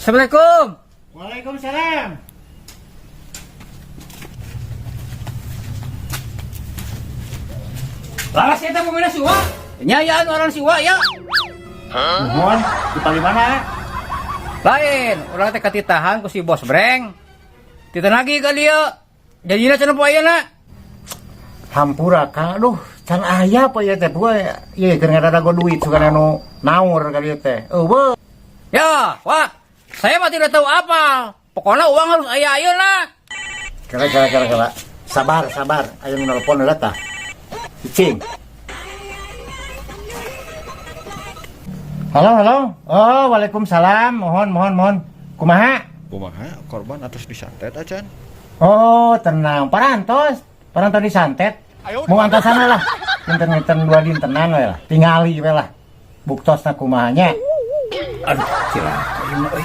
Assalamualaikum. Waalaikumsalam. Laras kita mau mana siwa? Nyayaan orang siwa ya. Mohon, di paling mana? Lain, orang teh katitahan ku si bos breng. Tita lagi ka dia. Jadina cenah poe ayeuna. Hampura ka, aduh, can aya apa ya teh poe. Ieu keur ngadago duit sugan anu naur ka dieu teh. Eueuh. Ya, wah. Saya mah tidak tahu apa. Pokoknya uang harus aya ayeuna. Kala. Sabar. Aya nu nelpon heula tah. Cicing. Halo. Oh, waalaikumsalam. Mohon. Kumaha? Korban atas disantet acan. Oh, tenang. Parantos disantet. Mau antar sana lah. Dinten dua dintenan we lah. Tingali we lah. Buktosna kumahanya. Aduh, cilaka ieu mah euy.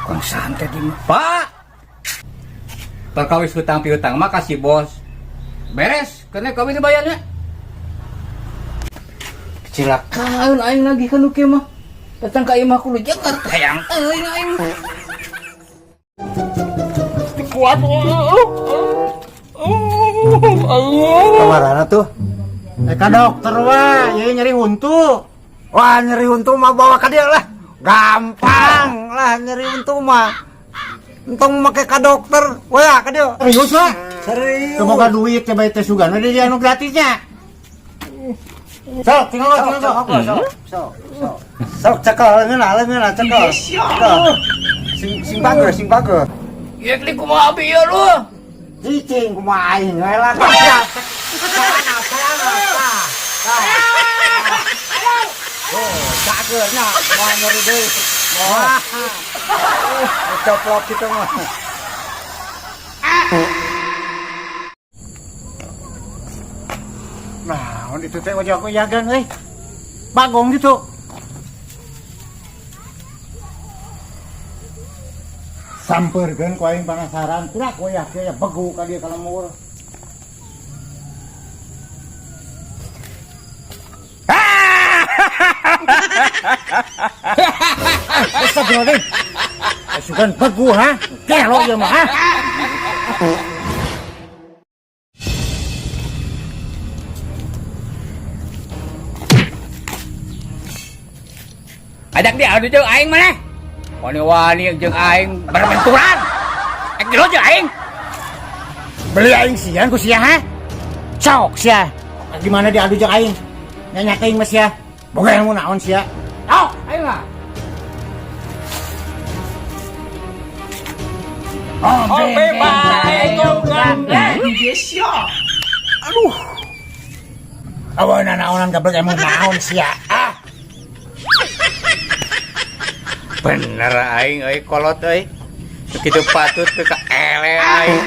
Kong santet ieu. Pak. Perkawis hutang piutang mah kasih bos. Beres, kena kawin dibayarnya. Kecelakaan aing lagi kan kieu mah. Datang ka imah kudu jenger hayang euy aing. Kuat. Kamarana tuh. Ka dokter wah, ieu nyeri huntu. Wah, nyeri huntu mah bawa ka dia lah. Gampang lah nyeri huntu mah. Entong make ka dokter. Wah, ka dia. Serius mah? Serius. Semoga duit teh bae teh sugana di anu gratisnya. Sok, tinggal. Sok, cekel ngeuna cekel. Sing bager. Ieu kli kumaha abi ieu lu? Cicing kumaha aing we lah. Cagernya mau nyeri deui. Wah. Coplok kitu mah. Nah, itu teh wajah aku yagan euy. Bagong gitu. Sampeurkeun ku aing penasaran, pira koyah teh begu ka dieu ka lemur. Astagfirullahaladzim. Sugan begu ha? Gelo ieu mah ha? Ajak dia adu jeung aing maneh. Wani-wani jeung aing berbenturan. Gelo jeung aing. Beli aing sian ku sia ha? Sok sia. Gimana diadu jeung aing? Nya teuing mah sia. Boga ilmu naon sia? Au, aing lah. Aduh. Awana naonan gablek ilmu naon sia? Ah. Bener aing euy kolot euy. Begitu patut teu ka ele aing.